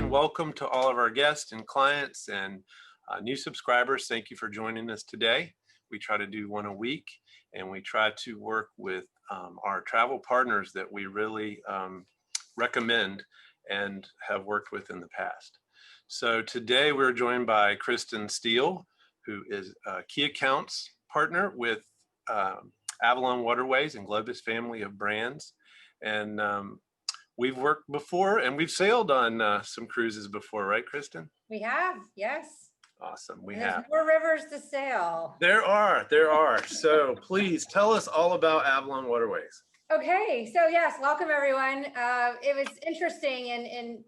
again, welcome to all of our guests and clients and new subscribers. Thank you for joining us today. We try to do one a week, and we try to work with our travel partners that we really recommend and have worked with in the past. So today we're joined by Kristen Steele, who is a key accounts partner with Avalon Waterways and Globus family of brands. And we've worked before and we've sailed on some cruises before, right, Kristen? We have, yes. Awesome, There's more rivers to sail. There are. So please tell us all about Avalon Waterways. Okay, so yes, welcome everyone. It was interesting in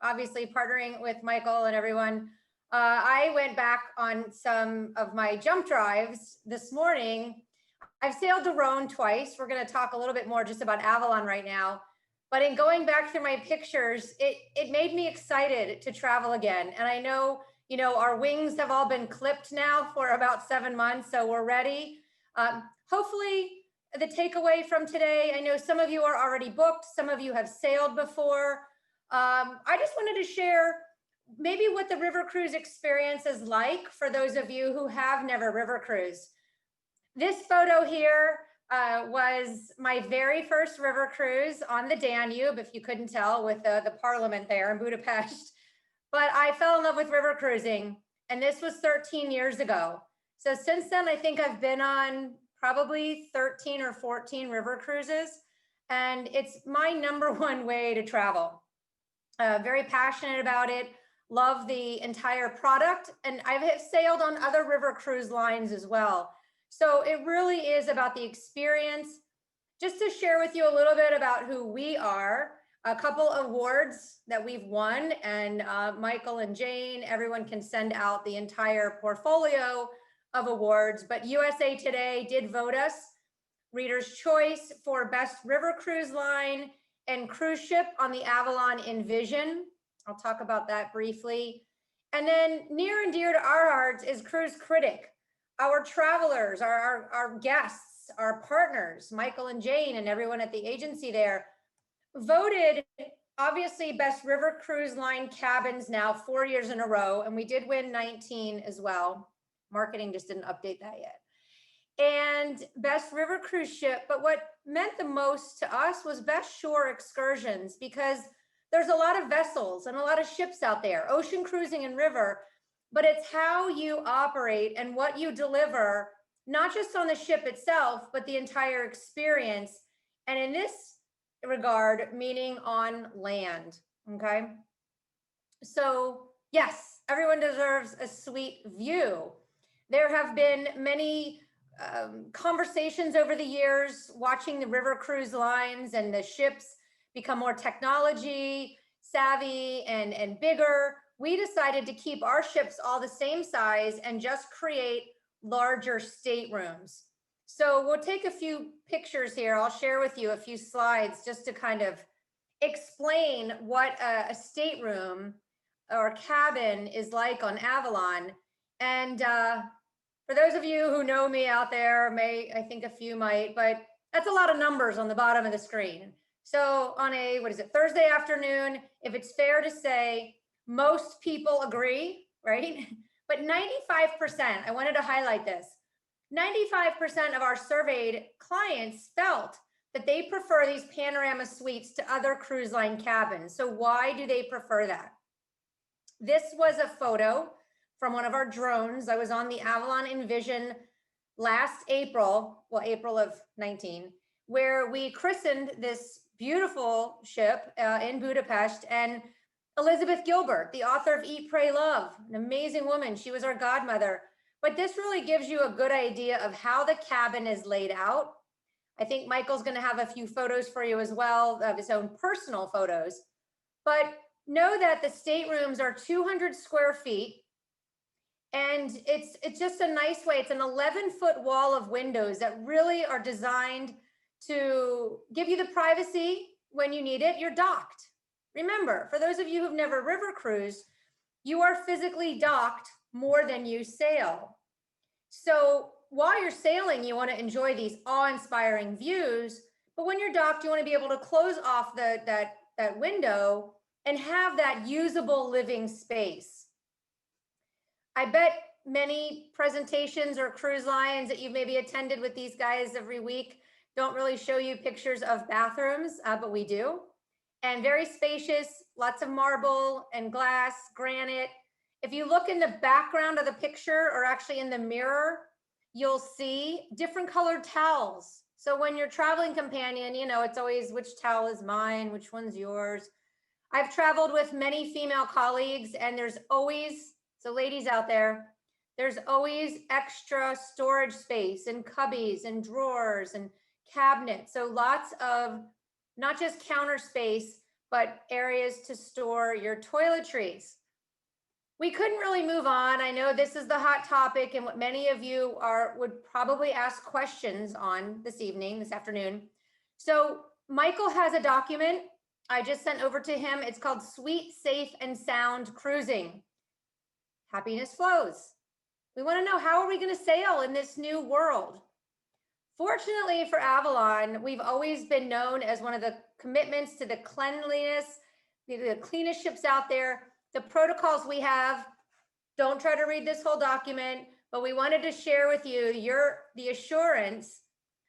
obviously partnering with Michael and everyone. I went back on some of my jump drives this morning. I've sailed the Rhone twice. We're going to talk a little bit more just about Avalon right now. But in going back through my pictures, it made me excited to travel again. And I know, you know, our wings have all been clipped now for about 7 months, so we're ready. Hopefully, the takeaway from today, I know some of you are already booked, some of you have sailed before. I just wanted to share maybe what the river cruise experience is like for those of you who have never river cruised. This photo here was my very first river cruise on the Danube, if you couldn't tell, with the parliament there in Budapest. But I fell in love with river cruising, and this was 13 years ago. So since then, I think I've been on probably 13 or 14 river cruises, and it's my #1 way to travel. Very passionate about it, love the entire product, and I have sailed on other river cruise lines as well. So it really is about the experience. Just to share with you a little bit about who we are, a couple awards that we've won, and Michael and Jane, everyone can send out the entire portfolio of awards, but USA Today did vote us Reader's Choice for Best River Cruise Line and Cruise Ship on the Avalon Envision. I'll talk about that briefly. And then near and dear to our hearts is Cruise Critic. Our travelers, our guests, our partners, Michael and Jane and everyone at the agency there, voted obviously best river cruise line cabins now 4 years in a row, and we did win 19 as well. Marketing just didn't update that yet. And best river cruise ship, but what meant the most to us was best shore excursions, because there's a lot of vessels and a lot of ships out there, ocean cruising and river, but it's how you operate and what you deliver, not just on the ship itself, but the entire experience. And in this regard, meaning on land, okay? So yes, everyone deserves a sweet view. There have been many conversations over the years, watching the river cruise lines and the ships become more technology savvy and bigger. We decided to keep our ships all the same size and just create larger staterooms. So we'll take a few pictures here. I'll share with you a few slides just to kind of explain what a stateroom or cabin is like on Avalon. And for those of you who know me out there, I think a few might, but that's a lot of numbers on the bottom of the screen. So on a, Thursday afternoon, if it's fair to say, most people agree, right? But 95%, I wanted to highlight this, 95% of our surveyed clients felt that they prefer these panorama suites to other cruise line cabins. So why do they prefer that? This was a photo from one of our drones. I was on the Avalon Envision last April, well, April of 19, where we christened this beautiful ship in Budapest. And Elizabeth Gilbert, the author of Eat, Pray, Love, an amazing woman. She was our godmother. But this really gives you a good idea of how the cabin is laid out. I think Michael's going to have a few photos for you as well, of his own personal photos. But know that the staterooms are 200 square feet. And it's just a nice way. It's an 11-foot wall of windows that really are designed to give you the privacy when you need it. You're docked. Remember, for those of you who've never river cruised, you are physically docked more than you sail. So while you're sailing, you want to enjoy these awe-inspiring views, but when you're docked, you want to be able to close off that window and have that usable living space. I bet many presentations or cruise lines that you've maybe attended with these guys every week don't really show you pictures of bathrooms, but we do. And very spacious, lots of marble and glass, granite. If you look in the background of the picture or actually in the mirror, you'll see different colored towels. So when you're traveling companion, you know, it's always which towel is mine, which one's yours. I've traveled with many female colleagues, and there's always, so ladies out there, there's always extra storage space and cubbies and drawers and cabinets. So lots of not just counter space, but areas to store your toiletries. We couldn't really move on. I know this is the hot topic and what many of you would probably ask questions on this afternoon. So Michael has a document I just sent over to him. It's called Sweet, Safe, and Sound Cruising. Happiness flows. We want to know, how are we going to sail in this new world? Fortunately for Avalon, we've always been known as one of the commitments to the cleanliness, the cleanest ships out there, the protocols we have. Don't try to read this whole document, but we wanted to share with you the assurance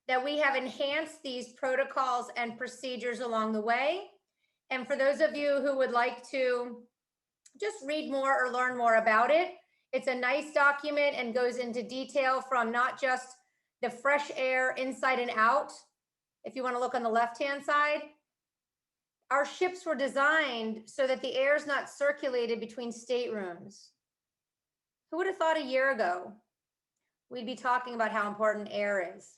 that we have enhanced these protocols and procedures along the way. And for those of you who would like to just read more or learn more about it, it's a nice document and goes into detail from not just the fresh air inside and out. If you want to look on the left-hand side, our ships were designed so that the air is not circulated between staterooms. Who would have thought a year ago we'd be talking about how important air is?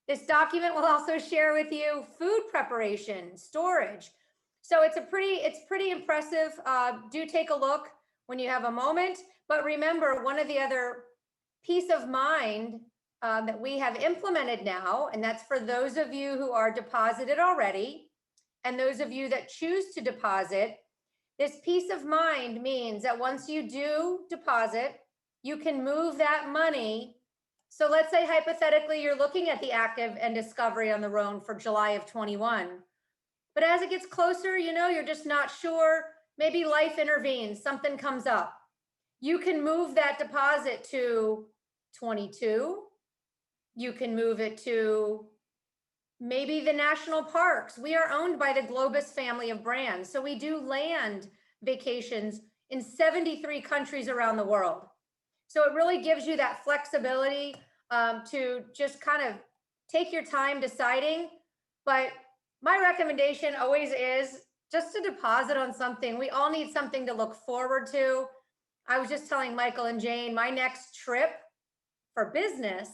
This document will also share with you food preparation, storage. So it's pretty impressive. Do take a look when you have a moment. But remember, one of the other peace of mind that we have implemented now, and that's for those of you who are deposited already, and those of you that choose to deposit, this peace of mind means that once you do deposit, you can move that money. So let's say hypothetically, you're looking at the active and discovery on the Rhone for July of 21. But as it gets closer, you know, you're just not sure. Maybe life intervenes, something comes up. You can move that deposit to 22. You can move it to maybe the national parks. We are owned by the Globus family of brands. So we do land vacations in 73 countries around the world. So it really gives you that flexibility to just kind of take your time deciding. But my recommendation always is just to deposit on something. We all need something to look forward to. I was just telling Michael and Jane, my next trip for business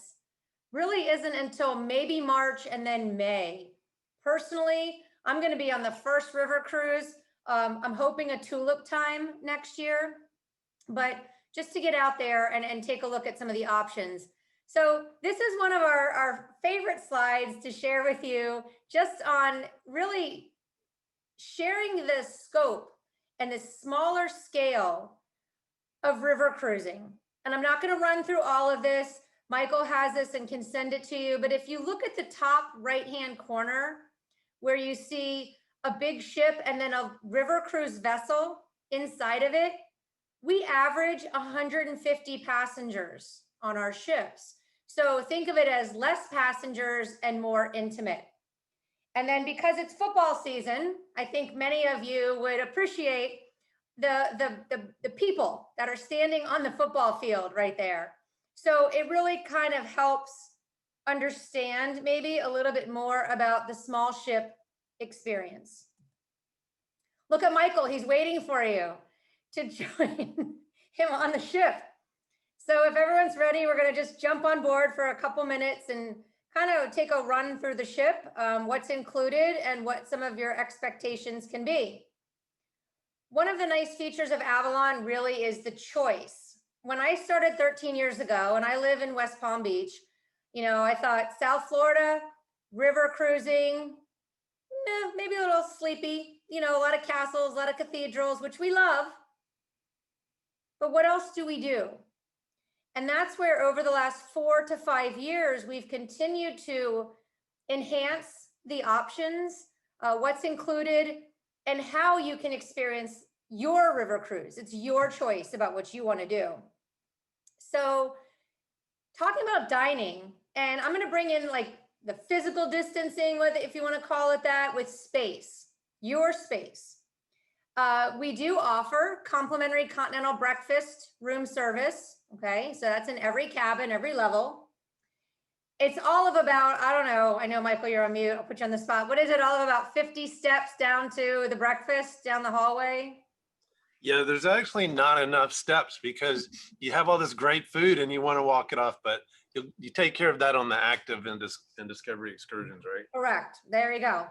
really isn't until maybe March and then May. Personally, I'm going to be on the first river cruise. I'm hoping a tulip time next year, but just to get out there and take a look at some of the options. So this is one of our favorite slides to share with you, just on really sharing the scope and the smaller scale of river cruising. And I'm not going to run through all of this. Michael has this and can send it to you. But if you look at the top right-hand corner where you see a big ship and then a river cruise vessel inside of it, we average 150 passengers on our ships. So think of it as less passengers and more intimate. And then because it's football season, I think many of you would appreciate the people that are standing on the football field right there. So it really kind of helps understand maybe a little bit more about the small ship experience. Look at Michael, he's waiting for you to join him on the ship. So if everyone's ready, we're going to just jump on board for a couple minutes and kind of take a run through the ship, what's included and what some of your expectations can be. One of the nice features of Avalon really is the choice. When I started 13 years ago, and I live in West Palm Beach, you know, I thought South Florida, river cruising, maybe a little sleepy, you know, a lot of castles, a lot of cathedrals, which we love. But what else do we do? And that's where over the last 4 to 5 years, we've continued to enhance the options, what's included. and how you can experience your river cruise. It's your choice about what you want to do. So talking about dining, and I'm going to bring in like the physical distancing, if you want to call it that, with space, your space. We do offer complimentary continental breakfast room service. Okay, so that's in every cabin, every level. It's all of about, I don't know, I know, Michael, you're on mute. I'll put you on the spot. What is it, all of about 50 steps down to the breakfast down the hallway? Yeah, there's actually not enough steps because you have all this great food and you want to walk it off, but you take care of that on the active and Discovery excursions, right? Correct. There you go.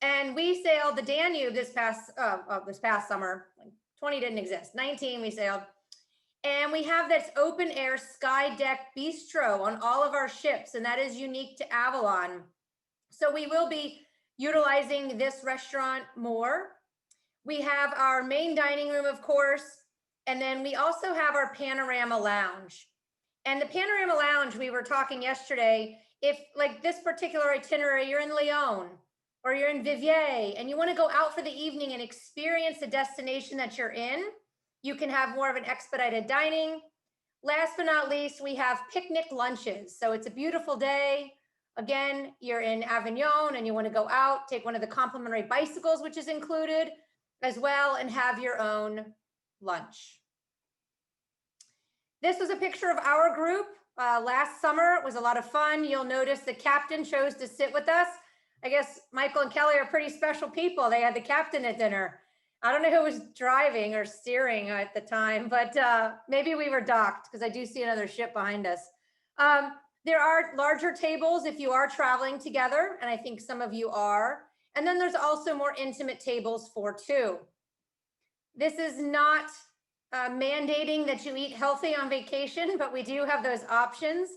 And we sailed the Danube this past summer. Like 20 didn't exist. 19 we sailed. And we have this open air sky deck bistro on all of our ships, and that is unique to Avalon. So we will be utilizing this restaurant more. We have our main dining room, of course, and then we also have our panorama lounge. And the panorama lounge, we were talking yesterday, if like this particular itinerary, you're in Lyon or you're in Viviers and you want to go out for the evening and experience the destination that you're in, you can have more of an expedited dining. Last but not least, we have picnic lunches. So it's a beautiful day. Again, you're in Avignon and you want to go out, take one of the complimentary bicycles, which is included as well, and have your own lunch. This was a picture of our group last summer. It was a lot of fun. You'll notice the captain chose to sit with us. I guess Michael and Kelly are pretty special people. They had the captain at dinner. I don't know who was driving or steering at the time, but maybe we were docked because I do see another ship behind us. There are larger tables if you are traveling together, and I think some of you are. And then there's also more intimate tables for two. This is not mandating that you eat healthy on vacation, but we do have those options.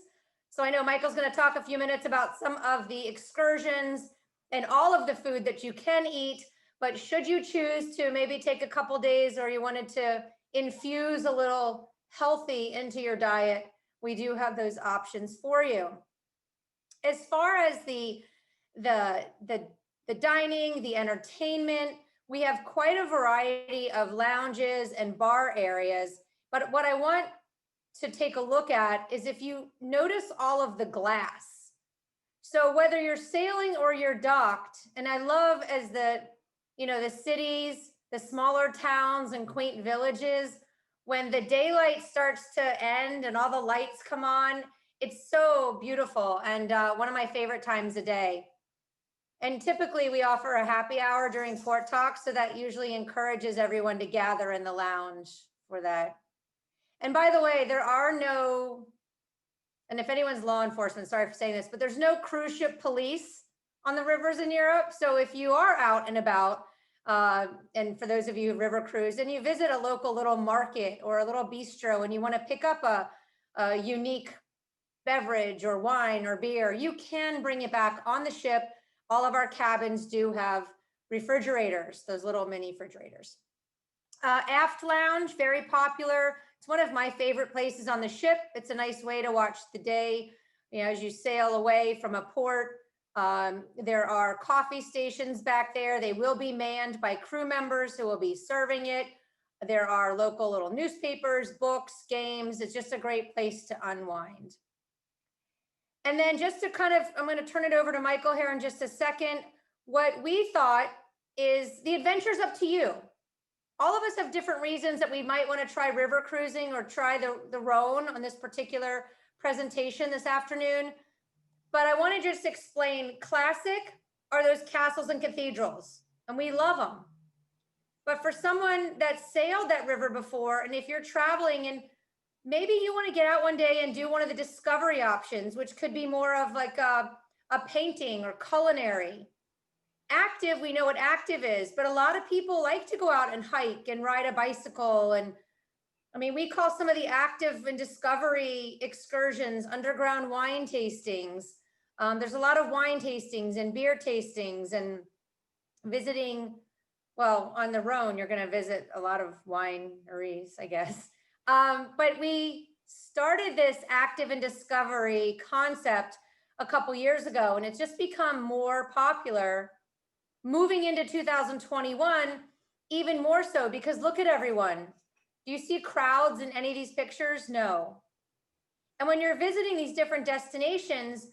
So I know Michael's going to talk a few minutes about some of the excursions and all of the food that you can eat. But should you choose to maybe take a couple days or you wanted to infuse a little healthy into your diet, we do have those options for you. As far as the dining, the entertainment, we have quite a variety of lounges and bar areas. But what I want to take a look at is if you notice all of the glass. So whether you're sailing or you're docked, and I love as the cities, the smaller towns and quaint villages, when the daylight starts to end and all the lights come on, it's so beautiful and one of my favorite times of day. And typically we offer a happy hour during port talk, so that usually encourages everyone to gather in the lounge for that. And by the way, there are no, and if anyone's law enforcement, sorry for saying this, but there's no cruise ship police on the rivers in Europe. So if you are out and about, and for those of you who river cruise and you visit a local little market or a little bistro and you want to pick up a unique beverage or wine or beer, you can bring it back on the ship. All of our cabins do have refrigerators, those little mini refrigerators. Aft lounge, very popular. It's one of my favorite places on the ship. It's a nice way to watch the day, as you sail away from a port. There are coffee stations back there. They will be manned by crew members who will be serving it. There are local little newspapers, books, games. It's just a great place to unwind. And then just to I'm going to turn it over to Michael here in just a second. What we thought is the adventure's up to you. All of us have different reasons that we might want to try river cruising or try the Rhone on this particular presentation this afternoon. But I want to just explain, classic are those castles and cathedrals, and we love them. But for someone that sailed that river before, and if you're traveling and maybe you want to get out one day and do one of the discovery options, which could be more of like a painting or culinary. Active, we know what active is, but a lot of people like to go out and hike and ride a bicycle. And I mean, we call some of the active and discovery excursions underground wine tastings. There's a lot of wine tastings and beer tastings and visiting. Well, on the Rhone, you're going to visit a lot of wineries, I guess. But we started this active and discovery concept a couple years ago, and it's just become more popular. Moving into 2021, even more so, because look at everyone. Do you see crowds in any of these pictures? No. And when you're visiting these different destinations,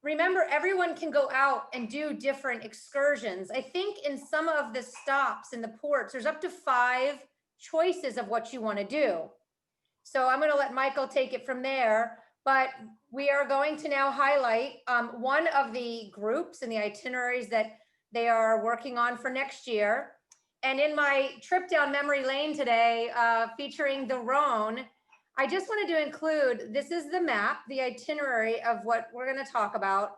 remember, everyone can go out and do different excursions. I think in some of the stops in the ports, there's up to 5 choices of what you want to do. So I'm going to let Michael take it from there. But we are going to now highlight one of the groups and the itineraries that they are working on for next year. And in my trip down memory lane today, featuring the Rhone, I just wanted to include, this is the map, the itinerary of what we're going to talk about.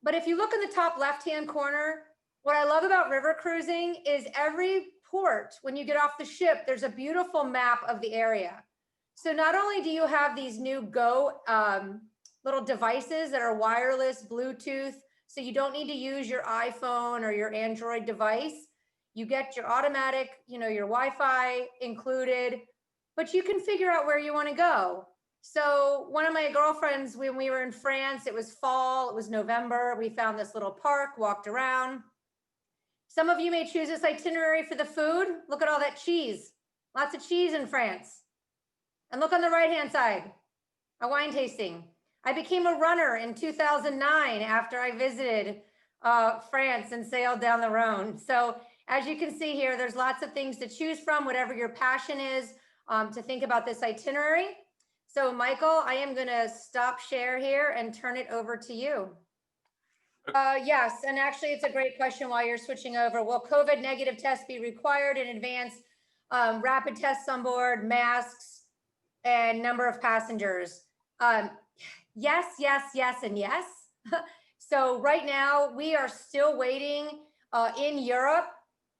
But if you look in the top left-hand corner, what I love about river cruising is every port, when you get off the ship, there's a beautiful map of the area. So not only do you have these new Go little devices that are wireless, Bluetooth, so you don't need to use your iPhone or your Android device. You get your automatic, your Wi-Fi included, but you can figure out where you want to go. So one of my girlfriends, when we were in France, it was fall, it was November, we found this little park, walked around. Some of you may choose this itinerary for the food. Look at all that cheese. Lots of cheese in France. And look on the right-hand side, a wine tasting. I became a runner in 2009 after I visited France and sailed down the Rhone. So as you can see here, there's lots of things to choose from, whatever your passion is, to think about this itinerary. So Michael, I am gonna stop share here and turn it over to you. Yes, and actually it's a great question while you're switching over. Will COVID negative tests be required in advance? Rapid tests on board, masks, and number of passengers. Yes, yes, yes, and yes. So right now we are still waiting in Europe.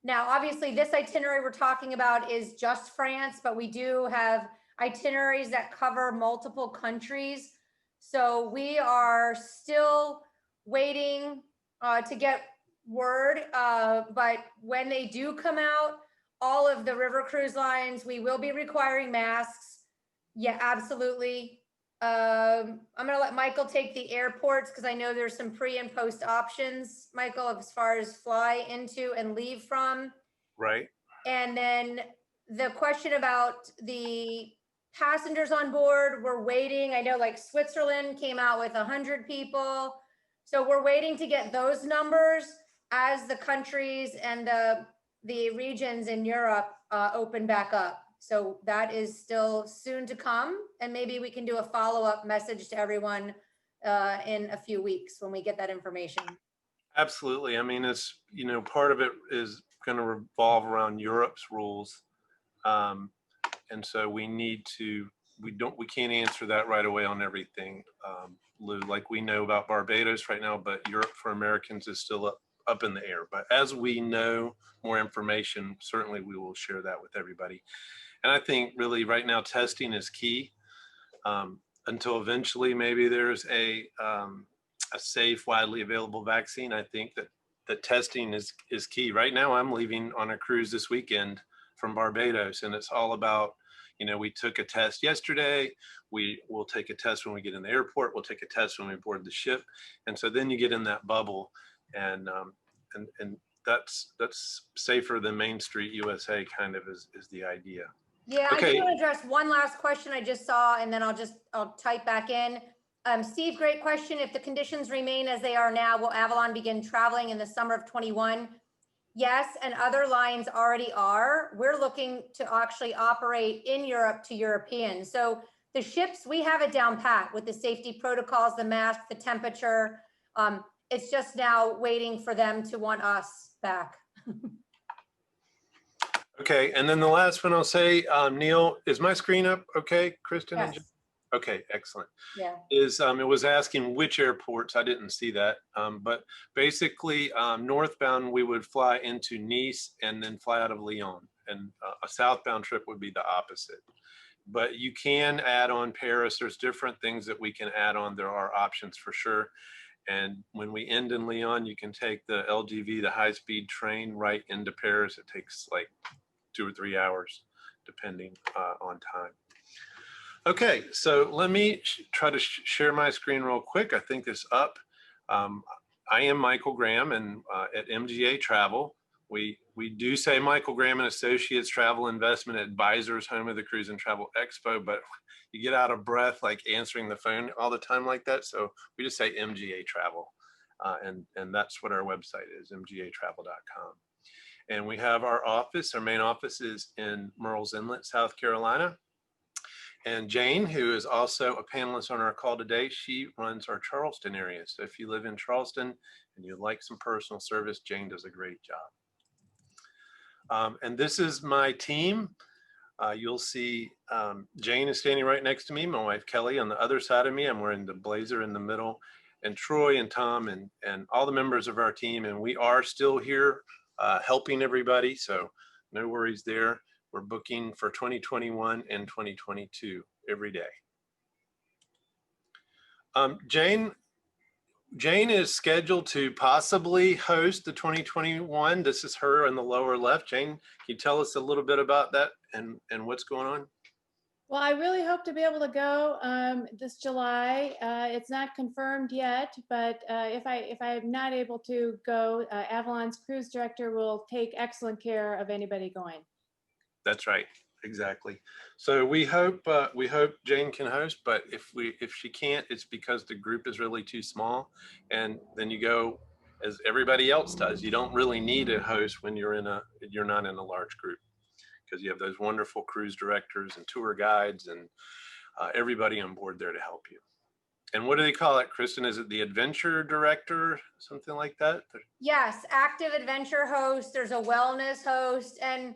Now, obviously this itinerary we're talking about is just France, but we do have itineraries that cover multiple countries. So we are still waiting to get word, but when they do come out, all of the river cruise lines, we will be requiring masks. Yeah, absolutely. I'm going to let Michael take the airports because I know there's some pre and post options, Michael, as far as fly into and leave from. Right. And then the question about the passengers on board, we're waiting. I know like Switzerland came out with 100 people. So we're waiting to get those numbers as the countries and the regions in Europe open back up. So that is still soon to come. And maybe we can do a follow-up message to everyone in a few weeks when we get that information. Absolutely. I mean, it's, part of it is going to revolve around Europe's rules. And so we can't answer that right away on everything, Lou, like we know about Barbados right now, but Europe for Americans is still up in the air. But as we know more information, certainly we will share that with everybody. And I think really right now testing is key until eventually maybe there's a safe, widely available vaccine. I think that the testing is key. Right now I'm leaving on a cruise this weekend from Barbados, and it's all about, we took a test yesterday. We will take a test when we get in the airport. We'll take a test when we board the ship. And so then you get in that bubble, and that's safer than Main Street USA kind of is the idea. Yeah, okay. I do want to address one last question I just saw, and then I'll type back in. Steve, great question. If the conditions remain as they are now, will Avalon begin traveling in the summer of 21? Yes, and other lines already are. We're looking to actually operate in Europe to Europeans. So the ships, we have it down pat with the safety protocols, the mask, the temperature. It's just now waiting for them to want us back. Okay, and then the last one I'll say, Neil, is my screen up okay, Kristen? Yes. Okay, excellent. Yeah. It was asking which airports, I didn't see that, but basically northbound we would fly into Nice and then fly out of Lyon, and a southbound trip would be the opposite. But you can add on Paris. There's different things that we can add on. There are options for sure. And when we end in Lyon, you can take the LGV, the high-speed train, right into Paris. It takes like 2 or 3 hours, depending on time. Okay, so let me try to share my screen real quick. I think it's up. I am Michael Graham, and at MGA Travel, we do say Michael Graham and Associates Travel Investment Advisors, home of the Cruise and Travel Expo, but you get out of breath like answering the phone all the time like that. So we just say MGA Travel, and that's what our website is, mgatravel.com. And we have our main office is in Murrells Inlet, South Carolina. And Jane, who is also a panelist on our call today, she runs our Charleston area. So if you live in Charleston and you'd like some personal service, Jane does a great job. And this is my team. You'll see Jane is standing right next to me, my wife Kelly on the other side of me. I'm wearing the blazer in the middle, and Troy and Tom and all the members of our team. And we are still here helping everybody, so no worries there. We're booking for 2021 and 2022 every day. Jane is scheduled to possibly host the 2021. This is her in the lower left. Jane, can you tell us a little bit about that and what's going on? Well, I really hope to be able to go this July. It's not confirmed yet, but if I'm not able to go, Avalon's cruise director will take excellent care of anybody going. That's right, exactly. So we hope Jane can host, but if she can't, it's because the group is really too small, and then you go as everybody else does. You don't really need a host when you're not in a large group, because you have those wonderful cruise directors and tour guides and everybody on board there to help you. And what do they call it, Kristen? Is it the adventure director, something like that? Yes, active adventure host. There's a wellness host, and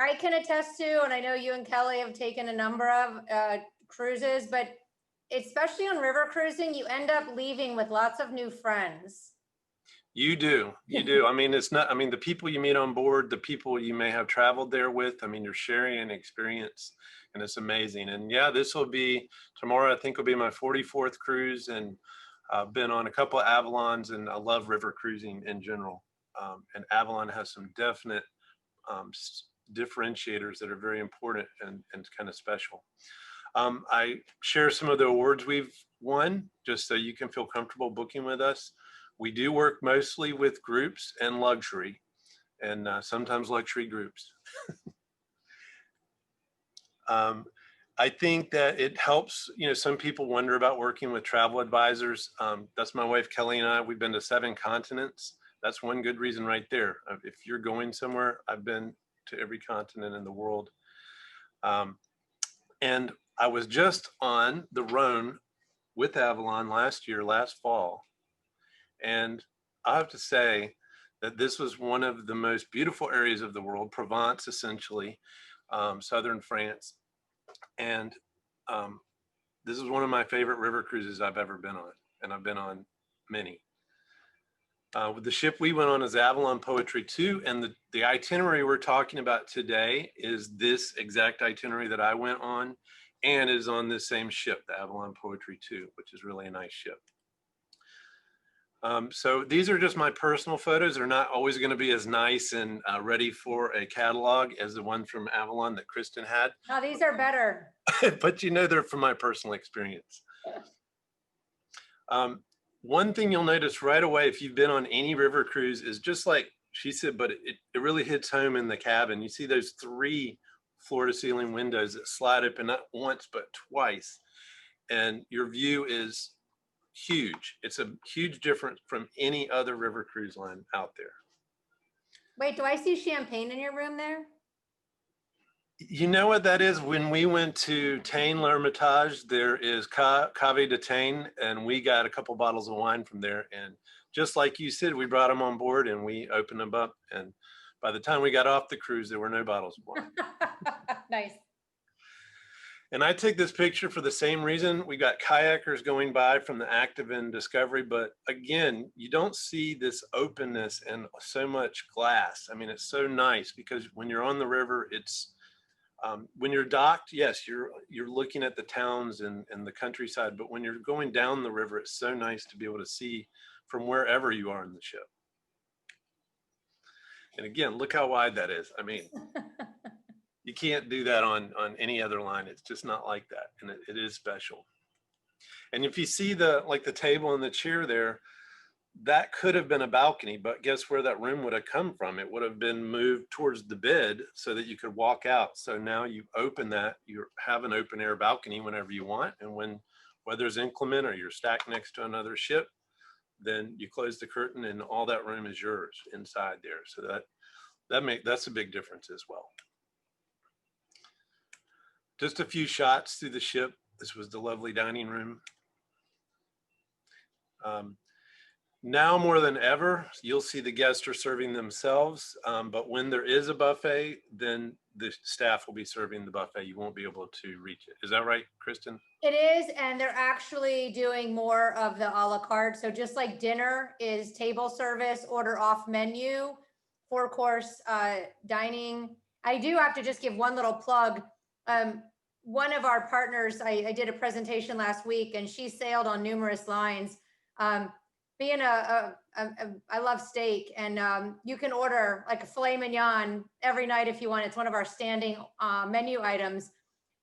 I can attest to, and I know you and Kelly have taken a number of cruises, but especially on river cruising, you end up leaving with lots of new friends. You do. I mean, the people you meet on board, the people you may have traveled there with, I mean, you're sharing an experience, and it's amazing. And yeah, tomorrow I think will be my 44th cruise, and I've been on a couple of Avalons, and I love river cruising in general. And Avalon has some definite differentiators that are very important and kind of special. I share some of the awards we've won just so you can feel comfortable booking with us. We do work mostly with groups and luxury, and sometimes luxury groups. I think that it helps, some people wonder about working with travel advisors. That's my wife Kelly and I. We've been to 7 continents. That's one good reason right there. If you're going somewhere, I've been to every continent in the world. And I was just on the Rhone with Avalon last fall. And I have to say that this was one of the most beautiful areas of the world, Provence, essentially, southern France. And this is one of my favorite river cruises I've ever been on, and I've been on many. With the ship we went on is Avalon Poetry 2, and the itinerary we're talking about today is this exact itinerary that I went on, and is on this same ship, the Avalon Poetry 2, which is really a nice ship. So these are just my personal photos. They're not always going to be as nice and ready for a catalog as the one from Avalon that Kristen had. No, these are better. But they're from my personal experience. One thing you'll notice right away if you've been on any river cruise is just like she said, but it really hits home in the cabin. You see those 3 floor-to-ceiling windows that slide open not once but twice, and your view is huge. It's a huge difference from any other river cruise line out there. Wait, do I see champagne in your room there? You know what that is? When we went to Tain l'Hermitage, there is Cave de Tain, and we got a couple bottles of wine from there. And just like you said, we brought them on board and we opened them up. And by the time we got off the cruise, there were no bottles of wine. Nice. And I take this picture for the same reason. We got kayakers going by from the Active and Discovery, but again, you don't see this openness and so much glass. I mean, it's so nice because when you're on the river, it's when you're docked, yes, you're looking at the towns and the countryside, but when you're going down the river, it's so nice to be able to see from wherever you are in the ship. And again, look how wide that is. I mean, you can't do that on any other line. It's just not like that, and it is special. And if you see the table and the chair there, that could have been a balcony, but guess where that room would have come from? It would have been moved towards the bed so that you could walk out. So now you open that, you have an open air balcony whenever you want. And when weather's inclement or you're stacked next to another ship, then you close the curtain and all that room is yours inside there. So that's a big difference as well. Just a few shots through the ship. This was the lovely dining room. Now more than ever, you'll see the guests are serving themselves, but when there is a buffet, then the staff will be serving the buffet. You won't be able to reach it. Is that right, Kristen? It is, and they're actually doing more of the a la carte. So just like dinner is table service, order off menu, 4-course dining. I do have to just give one little plug. One of our partners, I did a presentation last week, and she sailed on numerous lines. Being I love steak, and you can order like a filet mignon every night if you want. It's one of our standing menu items.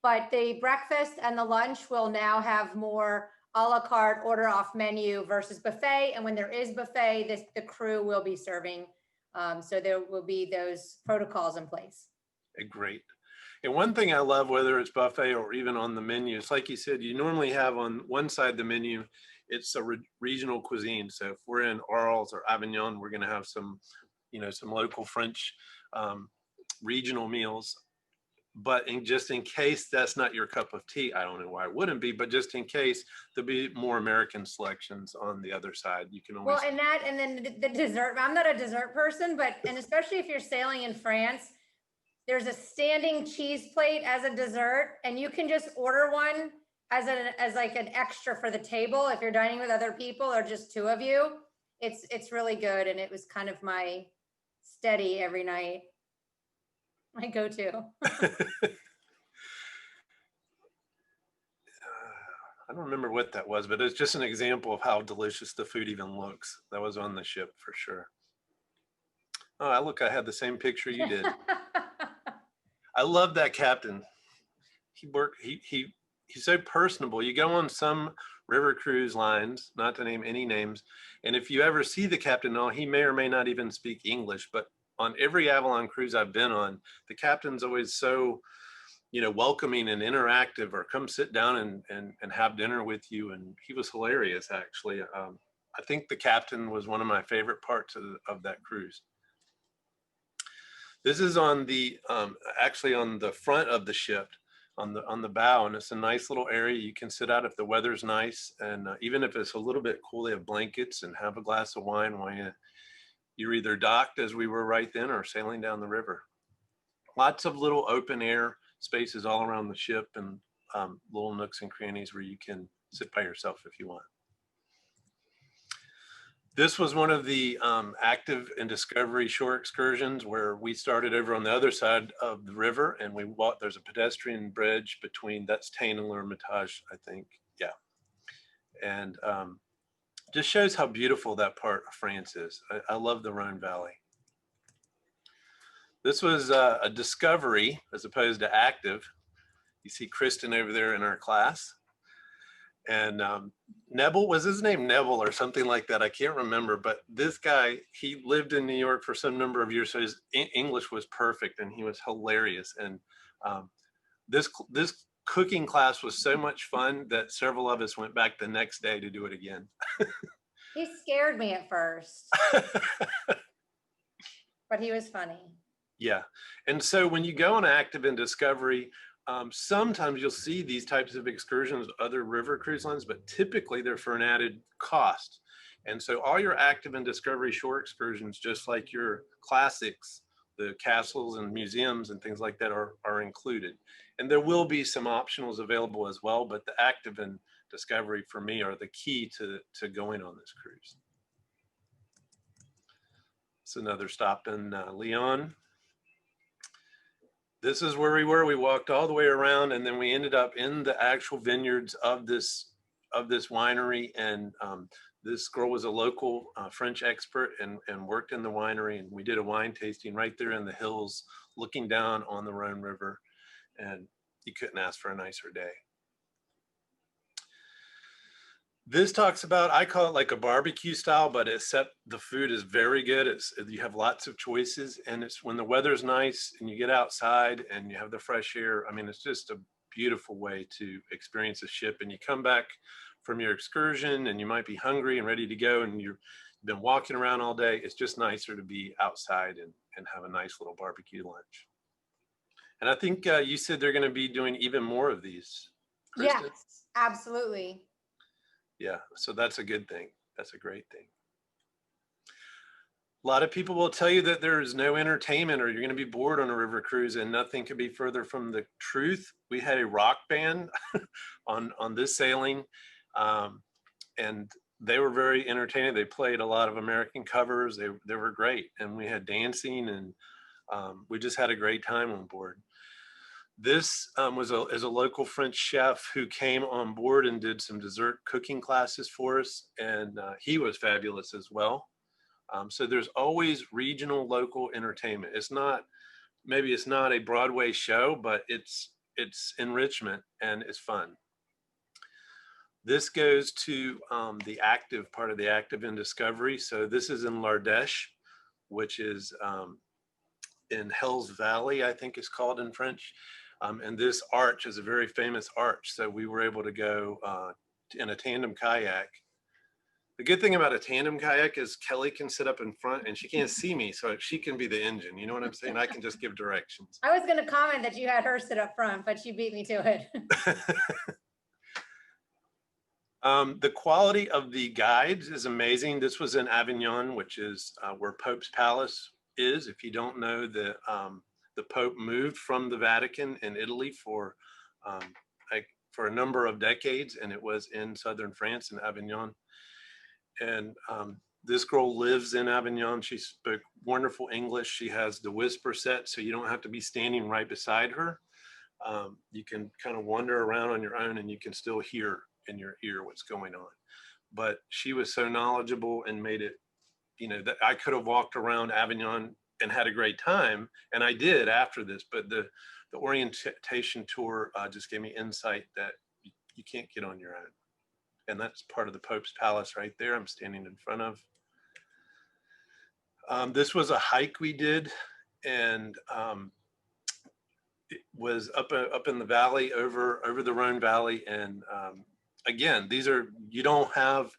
But the breakfast and the lunch will now have more a la carte, order off menu versus buffet. And when there is buffet, the crew will be serving. So there will be those protocols in place. Great. And one thing I love, whether it's buffet or even on the menu, it's like you said, you normally have on one side of the menu, it's a regional cuisine. So if we're in Arles or Avignon, we're going to have some, some local French regional meals. But just in case that's not your cup of tea, I don't know why it wouldn't be, but just in case, there'll be more American selections on the other side. You can always. Well, and then the dessert. I'm not a dessert person, and especially if you're sailing in France, there's a standing cheese plate as a dessert, and you can just order one as like an extra for the table if you're dining with other people or just two of you. It's really good, and it was kind of my steady every night. My go-to. I don't remember what that was, but it's just an example of how delicious the food even looks. That was on the ship for sure. Oh, look, I had the same picture you did. I love that captain. He's so personable. You go on some river cruise lines, not to name any names, and if you ever see the captain, he may or may not even speak English, but on every Avalon cruise I've been on, the captain's always so, welcoming and interactive, or come sit down and have dinner with you. And he was hilarious, actually. I think the captain was one of my favorite parts of that cruise. This is on the, actually on the front of the ship, on the bow, and it's a nice little area you can sit out if the weather's nice. And even if it's a little bit cool, they have blankets and have a glass of wine while you're either docked, as we were right then, or sailing down the river. Lots of little open air spaces all around the ship, and little nooks and crannies where you can sit by yourself if you want. This was one of the active and discovery shore excursions where we started over on the other side of the river, and there's a pedestrian bridge between, that's Tain and L'Hermitage, I think. Yeah. And just shows how beautiful that part of France is. I love the Rhone Valley. This was a discovery as opposed to active. You see Kristen over there in our class. And Neville, was his name Neville or something like that? I can't remember, but this guy, he lived in New York for some number of years, so his English was perfect, and he was hilarious. And this cooking class was so much fun that several of us went back the next day to do it again. He scared me at first, but he was funny. Yeah. And so when you go on active and discovery, sometimes you'll see these types of excursions with other river cruise lines, but typically they're for an added cost. And so all your active and discovery shore excursions, just like your classics, the castles and museums and things like that, are included. And there will be some optionals available as well, but the active and discovery for me are the key to going on this cruise. It's another stop in Lyon. This is where we were. We walked all the way around, and then we ended up in the actual vineyards of this winery. And this girl was a local French expert and worked in the winery. And we did a wine tasting right there in the hills, looking down on the Rhone River. And you couldn't ask for a nicer day. This talks about, I call it like a barbecue style, but except the food is very good. You have lots of choices, and it's when the weather's nice and you get outside and you have the fresh air. I mean, it's just a beautiful way to experience a ship. And you come back from your excursion and you might be hungry and ready to go, and you've been walking around all day. It's just nicer to be outside and have a nice little barbecue lunch. And I think you said they're going to be doing even more of these, Kristen? Yes, absolutely. Yeah, so that's a good thing. That's a great thing. A lot of people will tell you that there is no entertainment or you're going to be bored on a river cruise, and nothing could be further from the truth. We had a rock band on this sailing, and they were very entertaining. They played a lot of American covers. They were great, and we had dancing, and we just had a great time on board. This is a local French chef who came on board and did some dessert cooking classes for us, and he was fabulous as well. So there's always regional, local entertainment. Maybe it's not a Broadway show, but it's enrichment and it's fun. This goes to the active part of the active in Discovery. So this is in L'Ardèche, which is in Hell's Valley, I think it's called in French. And this arch is a very famous arch. So we were able to go in a tandem kayak. The good thing about a tandem kayak is Kelly can sit up in front and she can't see me, so she can be the engine. You know what I'm saying? I can just give directions. I was going to comment that you had her sit up front, but she beat me to it. The quality of the guides is amazing. This was in Avignon, which is where Pope's Palace is. If you don't know, the Pope moved from the Vatican in Italy for a number of decades, and it was in southern France in Avignon. And this girl lives in Avignon. She spoke wonderful English. She has the whisper set, so you don't have to be standing right beside her. You can kind of wander around on your own, and you can still hear in your ear what's going on. But she was so knowledgeable and made it, that I could have walked around Avignon and had a great time, and I did after this. But the orientation tour just gave me insight that you can't get on your own. And that's part of the Pope's Palace right there I'm standing in front of. This was a hike we did, and it was up in the valley, over the Rhone Valley. And again, you don't have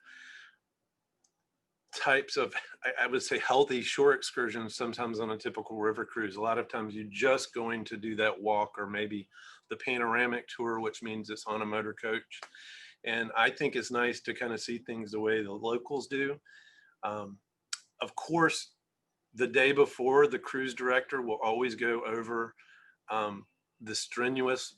types of, I would say, healthy shore excursions sometimes on a typical river cruise. A lot of times you're just going to do that walk, or maybe the panoramic tour, which means it's on a motor coach. And I think it's nice to kind of see things the way the locals do. Of course, the day before, the cruise director will always go over the strenuous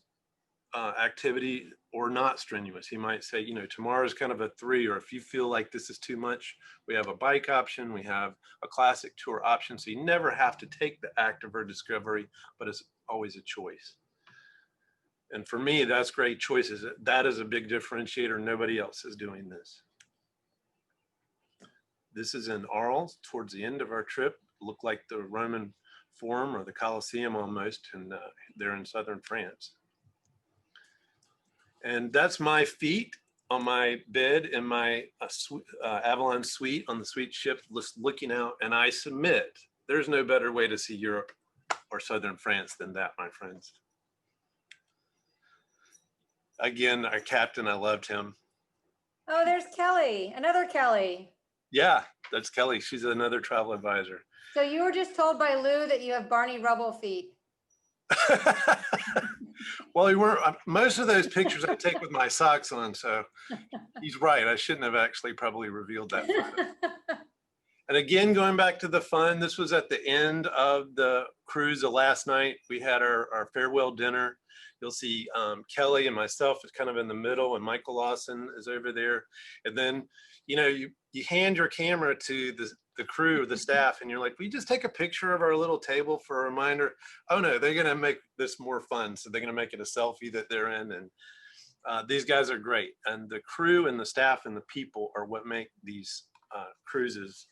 activity or not strenuous. He might say, tomorrow's kind of a 3, or if you feel like this is too much, we have a bike option, we have a classic tour option. So you never have to take the active or Discovery, but it's always a choice. And for me, that's great choices. That is a big differentiator. Nobody else is doing this. This is in Arles towards the end of our trip. Looked like the Roman Forum or the Colosseum almost, and they're in southern France. And that's my feet on my bed in my Avalon suite on the suite ship, looking out. And I submit, there's no better way to see Europe or southern France than that, my friends. Again, our captain, I loved him. Oh, there's Kelly, another Kelly. Yeah, that's Kelly. She's another travel advisor. So you were just told by Lou that you have Barney Rubble feet. Well, most of those pictures I take with my socks on, so he's right. I shouldn't have actually probably revealed that photo. And again, going back to the fun, this was at the end of the cruise. The last night we had our farewell dinner. You'll see Kelly and myself is kind of in the middle, and Michael Lawson is over there. And then, you hand your camera to the crew, the staff, and you're like, we just take a picture of our little table for a reminder. Oh no, they're going to make this more fun. So they're going to make it a selfie that they're in. And these guys are great. And the crew and the staff and the people are what make these cruises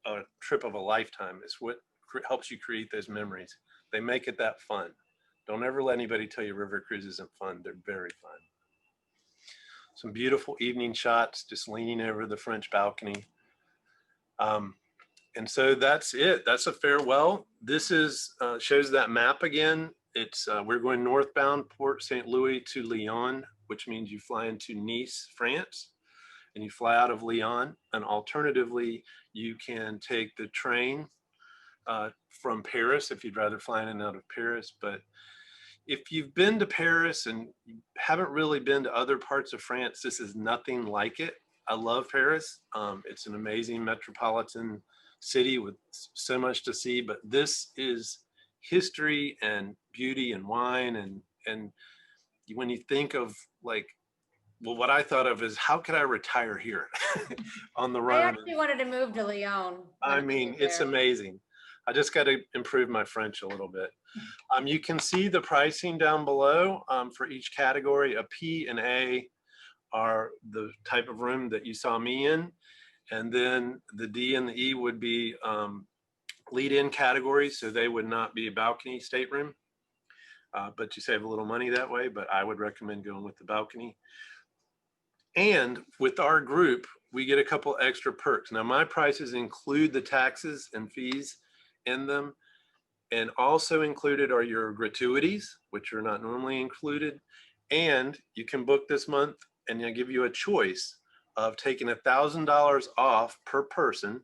a trip of a lifetime. It's what helps you create those memories. They make it that fun. Don't ever let anybody tell you river cruise isn't fun. They're very fun. some beautiful evening shots, just leaning over the French balcony. And so that's it. That's a farewell. This is shows that map again. It's we're going northbound Port St. Louis to Lyon, which means you fly into Nice, France, and you fly out of Lyon. And alternatively, you can take the train from Paris if you'd rather fly in and out of Paris. But if you've been to Paris and you haven't really been to other parts of France, this is nothing like it. I love Paris. It's an amazing metropolitan city with so much to see, but this is history and beauty and wine. And when you think of like, well, what I thought of is how could I retire here on the I Rhone? actually wanted to move to Lyon. I mean, it's amazing. I just got to improve my French a little bit. You can see the pricing down below for each category. A P and A are the type of room that you saw me in. And then the D and the E would be lead-in categories. So they would not be a balcony stateroom, but you save a little money that way. But I would recommend going with the balcony. And with our group, we get a couple extra perks. Now my prices include the taxes and fees in them. And also included are your gratuities, which are not normally included. And you can book this month and they'll give you a choice of taking $1,000 off per person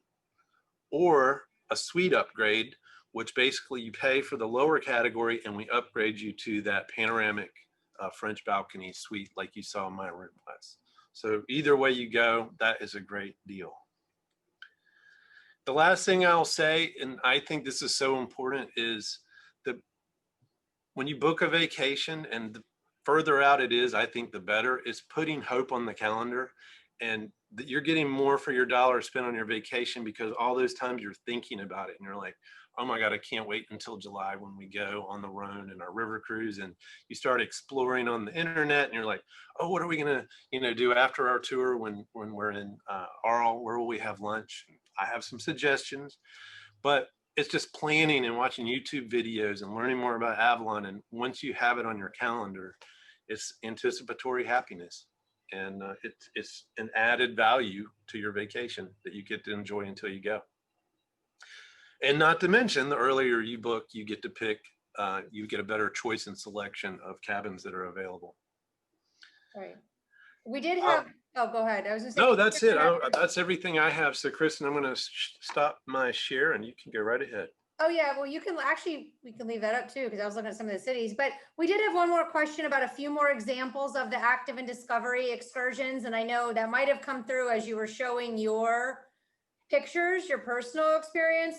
or a suite upgrade, which basically you pay for the lower category and we upgrade you to that panoramic French balcony suite like you saw in my room was. So either way you go, that is a great deal. The last thing I'll say, and I think this is so important, is that when you book a vacation, and the further out it is, I think the better, is putting hope on the calendar, and that you're getting more for your dollar spent on your vacation because all those times you're thinking about it and you're like, oh my God, I can't wait until July when we go on the Rhone and our river cruise. And you start exploring on the internet and you're like, oh, what are we gonna, do after our tour when we're in Arles? Where will we have lunch? I have some suggestions, but it's just planning and watching YouTube videos and learning more about Avalon. And once you have it on your calendar, it's anticipatory happiness. And it's an added value to your vacation that you get to enjoy until you go. And not to mention, the earlier you book, you get to pick, you get a better choice and selection of cabins that are available. Right. We did have, oh, go ahead. I was gonna say. No, that's it. That's everything I have. So Kristen, I'm gonna stop my share and you can go right ahead. Oh yeah, well you can actually, we can leave that up too, because I was looking at some of the cities, but we did have one more question about a few more examples of the active and discovery excursions. And I know that might have come through as you were showing your pictures, your personal experience.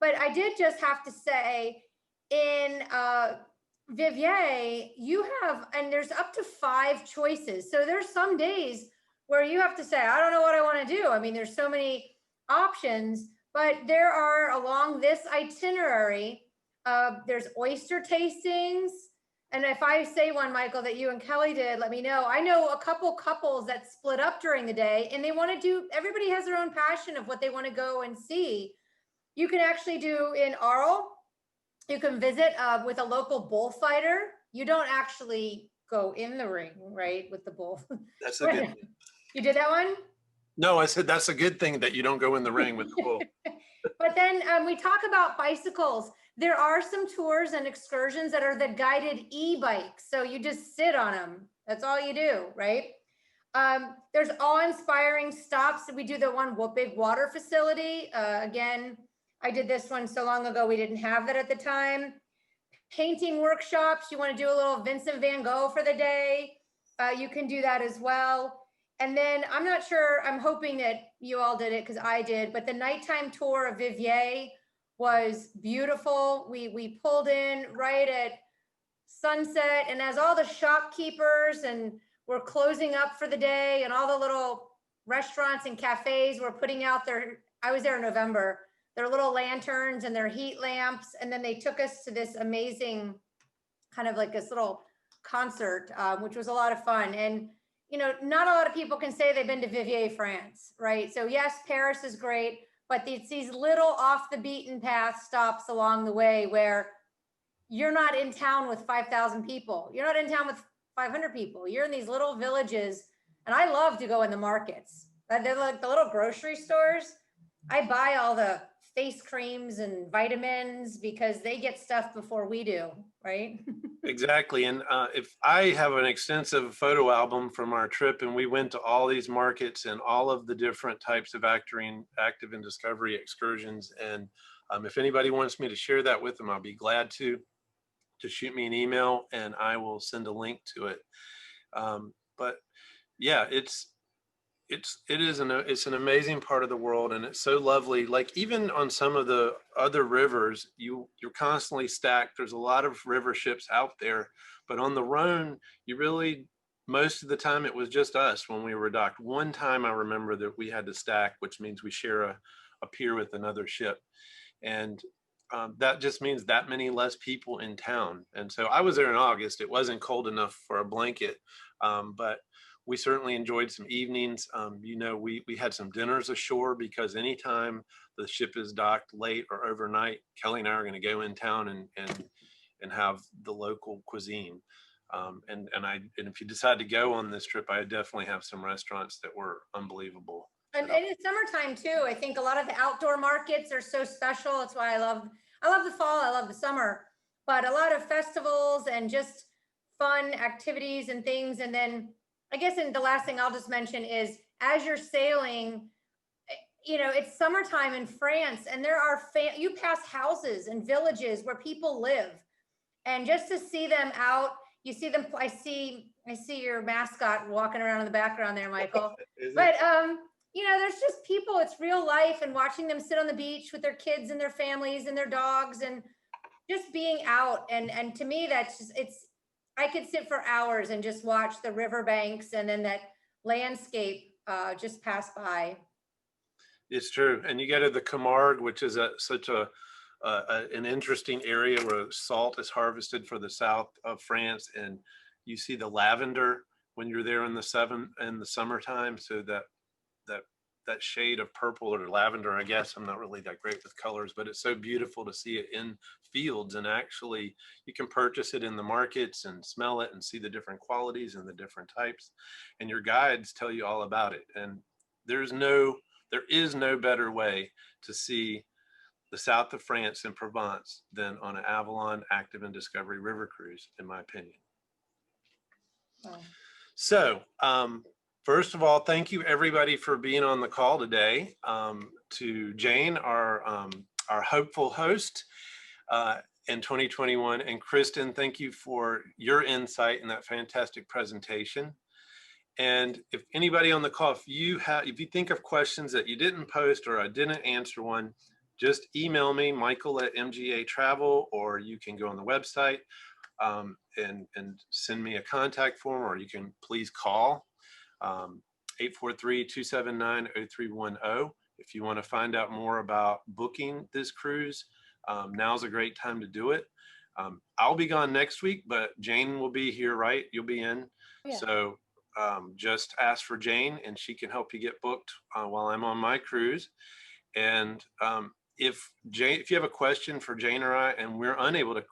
But I did just have to say in Vivier, you have, and there's up to 5 choices. So there's some days where you have to say, I don't know what I want to do. I mean, there's so many options, but there are along this itinerary, there's oyster tastings. And if I say one, Michael, that you and Kelly did, let me know. I know a couple couples that split up during the day and they want to do, everybody has their own passion of what they want to go and see. You can actually do in Arles, you can visit with a local bullfighter. You don't actually go in the ring, right, with the bull. That's a good thing. You did that one? No, I said that's a good thing that you don't go in the ring with the bull. But then we talk about bicycles. There are some tours and excursions that are the guided e-bikes. So you just sit on them. That's all you do, right? There's awe-inspiring stops. We do the one big water facility. Again, I did this one so long ago, we didn't have that at the time. Painting workshops. You want to do a little Vincent van Gogh for the day. You can do that as well. And then I'm not sure, I'm hoping that you all did it because I did, but the nighttime tour of Vivier was beautiful. We pulled in right at sunset, and as all the shopkeepers and we're closing up for the day and all the little restaurants and cafes were putting out their, I was there in November, their little lanterns and their heat lamps. And then they took us to this amazing kind of like this little concert, which was a lot of fun. And not a lot of people can say they've been to Vivier, France, right? So yes, Paris is great, but it's these little off the beaten path stops along the way where you're not in town with 5,000 people. You're not in town with 500 people. You're in these little villages And I love to go in the markets. They're like the little grocery stores. I buy all the face creams and vitamins because they get stuff before we do, right? Exactly. And if I have an extensive photo album from our trip, and we went to all these markets and all of the different types of active and discovery excursions. And if anybody wants me to share that with them, I'll be glad to shoot me an email and I will send a link to it. But yeah, it's an amazing part of the world, and it's so lovely. Like even on some of the other rivers, you're constantly stacked. There's a lot of river ships out there, but on the Rhone, most of the time it was just us when we were docked. One time I remember that we had to stack, which means we share a pier with another ship, and that just means that many less people in town. And so I was there in August. It wasn't cold enough for a blanket, but we certainly enjoyed some evenings. We had some dinners ashore because anytime the ship is docked late or overnight, Kelly and I are going to go in town and have the local cuisine. And if you decide to go on this trip, I definitely have some restaurants that were unbelievable. And it's summertime too. I think a lot of the outdoor markets are so special. That's why I love the fall, I love the summer, but a lot of festivals and just fun activities and things. And then I guess the last thing I'll just mention is as you're sailing, it's summertime in France, and there are you pass houses and villages where people live, and just to see them out, you see them. I see your mascot walking around in the background there, Michael. But there's just people. It's real life, and watching them sit on the beach with their kids and their families and their dogs, and just being out. And to me, that's just I could sit for hours and just watch the riverbanks and then that landscape just pass by. It's true. And you go to the Camargue, which is such an interesting area where salt is harvested for the south of France. And you see the lavender when you're there in the summertime. So that shade of purple or lavender, I guess. I'm not really that great with colors, but it's so beautiful to see it in fields. And actually you can purchase it in the markets and smell it and see the different qualities and the different types. And your guides tell you all about it. And there is no better way to see the south of France and Provence than on an Avalon Active and Discovery River Cruise, in my opinion. Wow. So, first of all, thank you everybody for being on the call today. To Jane, our hopeful host in 2021, and Kristen, thank you for your insight in that fantastic presentation. And if anybody on the call, if you think of questions that you didn't post or I didn't answer one, just email me, Michael at MGA Travel, or you can go on the website and send me a contact form, or you can please call 843-279-0310. If you want to find out more about booking this cruise, now's a great time to do it. I'll be gone next week, but Jane will be here, right? You'll be in. Yeah. So just ask for Jane and she can help you get booked while I'm on my cruise. And if you have a question for Jane or I and we're unable to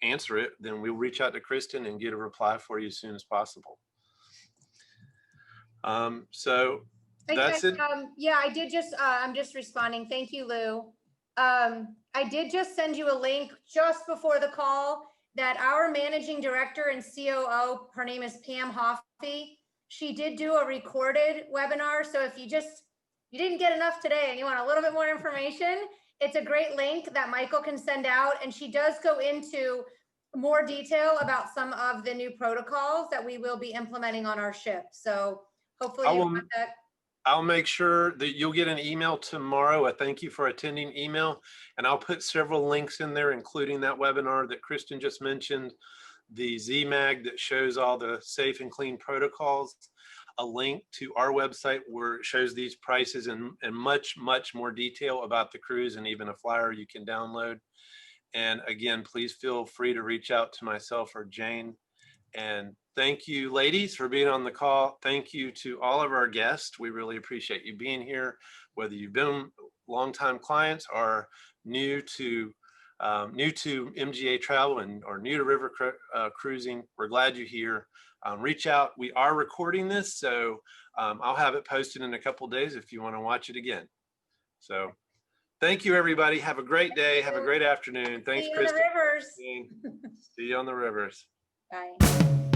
answer it, then we'll reach out to Kristen and get a reply for you as soon as possible. So that's it. Yeah, I did just, I'm just responding. Thank you, Lou. I did just send you a link just before the call that our managing director and COO, her name is Pam Hoffee. She did do a recorded webinar. So if you didn't get enough today and you want a little bit more information, it's a great link that Michael can send out. And she does go into more detail about some of the new protocols that we will be implementing on our ship. So hopefully you got that. I'll make sure that you'll get an email tomorrow, a thank you for attending email, and I'll put several links in there, including that webinar that Kristen just mentioned, the ZMAG that shows all the safe and clean protocols, a link to our website where it shows these prices and much, much more detail about the cruise, and even a flyer you can download. And again, please feel free to reach out to myself or Jane. And thank you, ladies, for being on the call. Thank you to all of our guests. We really appreciate you being here, whether you've been longtime clients or new to new to MGA travel or new to river cruising, we're glad you're here. Reach out. We are recording this, so I'll have it posted in a couple of days if you want to watch it again. So thank you, everybody. Have a great day. Have a great afternoon. Thanks, See you on the Kristen. rivers. See you on the rivers. Bye.